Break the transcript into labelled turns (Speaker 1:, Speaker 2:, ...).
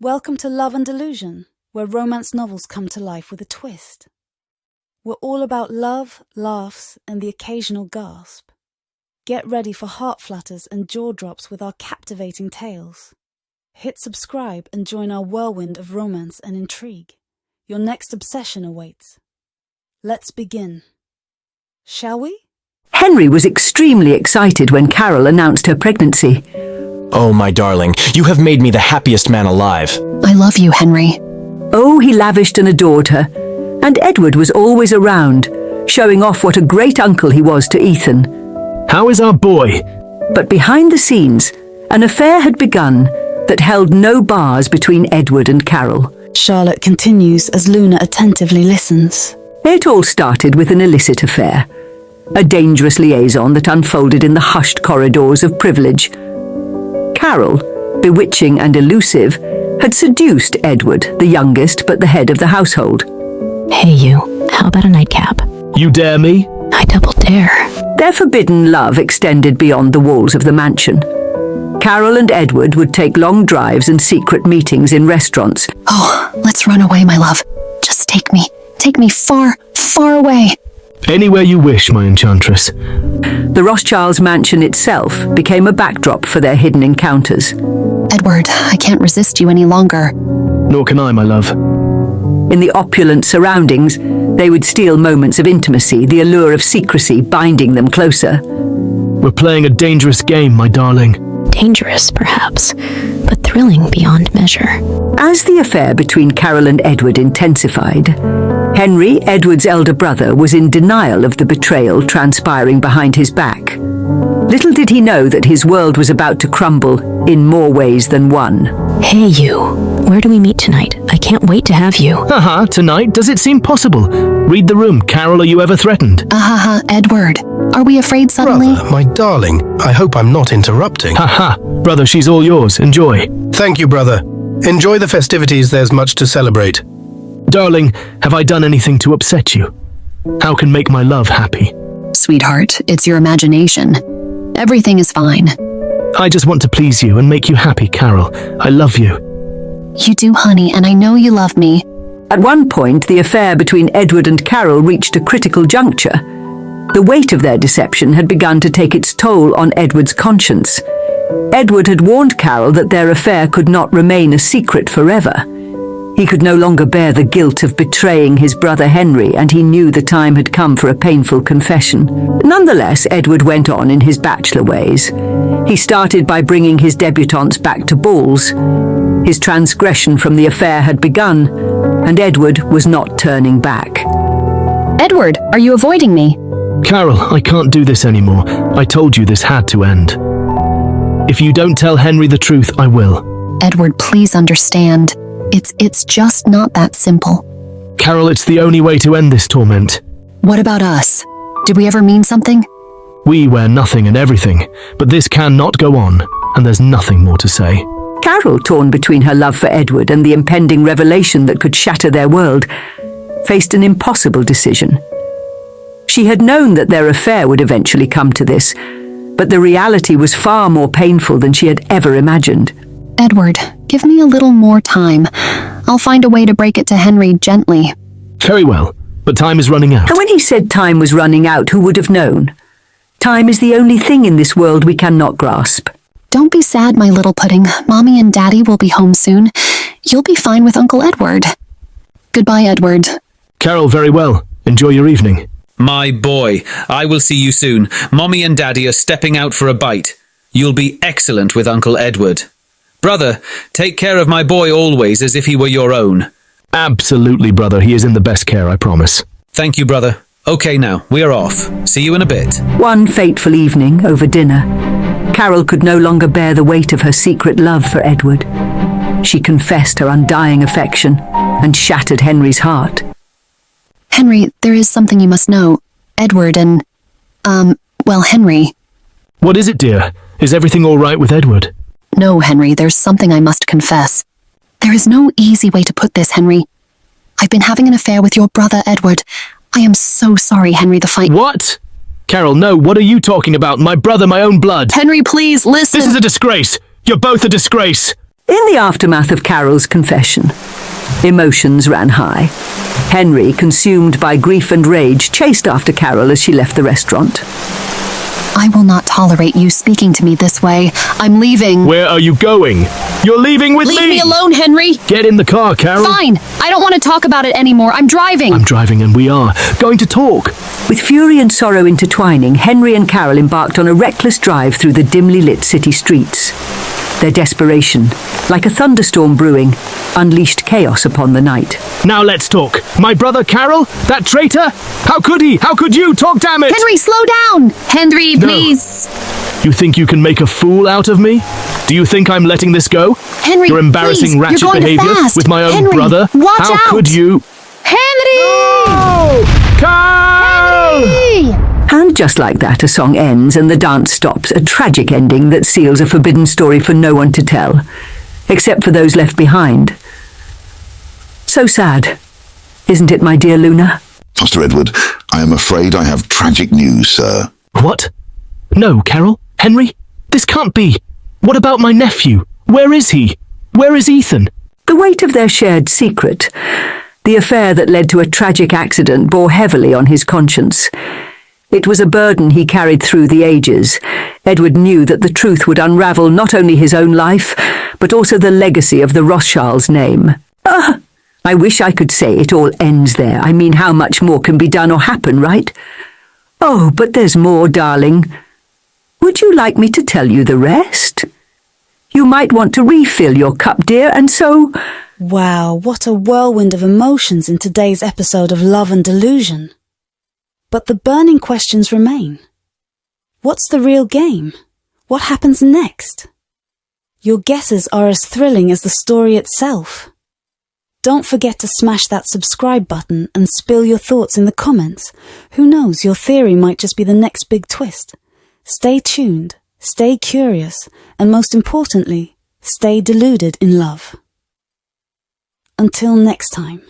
Speaker 1: Welcome to Love and Delusion, where romance novels come to life with a twist. We're all about love, laughs, and the occasional gasp. Get ready for heart flutters and jaw drops with our captivating tales. Hit subscribe and join our whirlwind of romance and intrigue. Your next obsession awaits. Let's begin. Shall we?
Speaker 2: Henry was extremely excited when Carol announced her pregnancy.
Speaker 3: Oh, my darling, you have made me the happiest man alive.
Speaker 4: I love you, Henry.
Speaker 2: Oh, he lavished and adored her. And Edward was always around, showing off what a great uncle he was to Ethan.
Speaker 5: How is our boy?
Speaker 2: But behind the scenes, an affair had begun that held no bars between Edward and Carol.
Speaker 1: Charlotte continues as Luna attentively listens.
Speaker 2: It all started with an illicit affair, a dangerous liaison that unfolded in the hushed corridors of privilege. Carol, bewitching and elusive, had seduced Edward, the youngest but the head of the household.
Speaker 4: Hey you, how about a nightcap?
Speaker 5: You dare me?
Speaker 4: I double dare.
Speaker 2: Their forbidden love extended beyond the walls of the mansion. Carol and Edward would take long drives and secret meetings in restaurants.
Speaker 4: Oh, let's run away, my love. Just take me far, far away.
Speaker 5: Anywhere you wish, my enchantress.
Speaker 2: The Rothschilds' mansion itself became a backdrop for their hidden encounters.
Speaker 4: Edward, I can't resist you any longer.
Speaker 5: Nor can I, my love.
Speaker 2: In the opulent surroundings, they would steal moments of intimacy, the allure of secrecy binding them closer.
Speaker 5: We're playing a dangerous game, my darling.
Speaker 4: Dangerous, perhaps, but thrilling beyond measure.
Speaker 2: As the affair between Carol and Edward intensified, Henry, Edward's elder brother, was in denial of the betrayal transpiring behind his back. Little did he know that his world was about to crumble in more ways than one.
Speaker 4: Hey you, where do we meet tonight? I can't wait to have you.
Speaker 5: Haha, tonight? Does it seem possible? Read the room. Carol, are you ever threatened?
Speaker 4: Edward. Are we afraid suddenly?
Speaker 6: Brother, my darling, I hope I'm not interrupting.
Speaker 5: Haha, brother, she's all yours. Enjoy.
Speaker 6: Thank you, brother. Enjoy the festivities, there's much to celebrate.
Speaker 5: Darling, have I done anything to upset you? How can make my love happy?
Speaker 4: Sweetheart, it's your imagination. Everything is fine.
Speaker 5: I just want to please you and make you happy, Carol. I love you.
Speaker 4: You do, honey, and I know you love me.
Speaker 2: At one point, the affair between Edward and Carol reached a critical juncture. The weight of their deception had begun to take its toll on Edward's conscience. Edward had warned Carol that their affair could not remain a secret forever. He could no longer bear the guilt of betraying his brother Henry, and he knew the time had come for a painful confession. Nonetheless, Edward went on in his bachelor ways. He started by bringing his debutantes back to balls. His transgression from the affair had begun, and Edward was not turning back.
Speaker 4: Edward, are you avoiding me?
Speaker 5: Carol, I can't do this anymore. I told you this had to end. If you don't tell Henry the truth, I will.
Speaker 4: Edward, please understand. It's just not that simple.
Speaker 5: Carol, it's the only way to end this torment.
Speaker 4: What about us? Did we ever mean something?
Speaker 5: We were nothing and everything, but this cannot go on, and there's nothing more to say.
Speaker 2: Carol, torn between her love for Edward and the impending revelation that could shatter their world, faced an impossible decision. She had known that their affair would eventually come to this, but the reality was far more painful than she had ever imagined.
Speaker 4: Edward, give me a little more time. I'll find a way to break it to Henry gently.
Speaker 5: Very well, but time is running out.
Speaker 2: And when he said time was running out, who would have known? Time is the only thing in this world we cannot grasp.
Speaker 4: Don't be sad, my little pudding. Mommy and Daddy will be home soon. You'll be fine with Uncle Edward. Goodbye, Edward.
Speaker 5: Carol, very well. Enjoy your evening.
Speaker 7: My boy, I will see you soon. Mommy and Daddy are stepping out for a bite. You'll be excellent with Uncle Edward. Brother, take care of my boy always as if he were your own.
Speaker 5: Absolutely, brother. He is in the best care, I promise.
Speaker 7: Thank you, brother. Okay now, we are off. See you in a bit.
Speaker 2: One fateful evening over dinner, Carol could no longer bear the weight of her secret love for Edward. She confessed her undying affection and shattered Henry's heart.
Speaker 4: Henry, there is something you must know. Edward and, Henry.
Speaker 5: What is it, dear? Is everything all right with Edward?
Speaker 4: No, Henry, there's something I must confess. There is no easy way to put this, Henry. I've been having an affair with your brother, Edward. I am so sorry, Henry, the fight—
Speaker 5: What? Carol, no, what are you talking about? My brother, my own blood.
Speaker 4: Henry, please, listen.
Speaker 5: This is a disgrace. You're both a disgrace.
Speaker 2: In the aftermath of Carol's confession, emotions ran high. Henry, consumed by grief and rage, chased after Carol as she left the restaurant.
Speaker 4: I will not tolerate you speaking to me this way. I'm leaving.
Speaker 5: Where are you going? You're leaving with me!
Speaker 4: Leave me alone, Henry!
Speaker 5: Get in the car, Carol.
Speaker 4: Fine! I don't want to talk about it anymore. I'm driving.
Speaker 5: I'm driving and we are going to talk.
Speaker 2: With fury and sorrow intertwining, Henry and Carol embarked on a reckless drive through the dimly lit city streets. Their desperation, like a thunderstorm brewing, unleashed chaos upon the night.
Speaker 5: Now let's talk. My brother Carol? That traitor? How could he? How could you? Talk, damn it!
Speaker 4: Henry, slow down! Henry,
Speaker 5: No.
Speaker 4: please!
Speaker 5: You think you can make a fool out of me? Do you think I'm letting this go?
Speaker 4: Henry,
Speaker 5: Your embarrassing
Speaker 4: please,
Speaker 5: ratchet
Speaker 4: you're going
Speaker 5: behavior
Speaker 4: fast.
Speaker 5: with my own
Speaker 4: Henry,
Speaker 5: brother?
Speaker 4: watch
Speaker 5: How
Speaker 4: out.
Speaker 5: could you?
Speaker 4: Henry!
Speaker 5: Oh! Carol!
Speaker 4: Henry!
Speaker 2: And just like that, a song ends and the dance stops, a tragic ending that seals a forbidden story for no one to tell, except for those left behind. So sad, isn't it, my dear Luna?
Speaker 8: Master Edward, I am afraid I have tragic news, sir.
Speaker 5: What? No, Carol? Henry? This can't be. What about my nephew? Where is he? Where is Ethan?
Speaker 2: The weight of their shared secret, the affair that led to a tragic accident, bore heavily on his conscience. It was a burden he carried through the ages. Edward knew that the truth would unravel not only his own life, but also the legacy of the Rothschilds' name. I wish I could say it all ends there. I mean, how much more can be done or happen, right? Oh, but there's more, darling. Would you like me to tell you the rest? You might want to refill your cup, dear, and so...
Speaker 1: Wow, what a whirlwind of emotions in today's episode of Love and Delusion. But the burning questions remain. What's the real game? What happens next? Your guesses are as thrilling as the story itself. Don't forget to smash that subscribe button and spill your thoughts in the comments. Who knows, your theory might just be the next big twist. Stay tuned, stay curious, and most importantly, stay deluded in love. Until next time.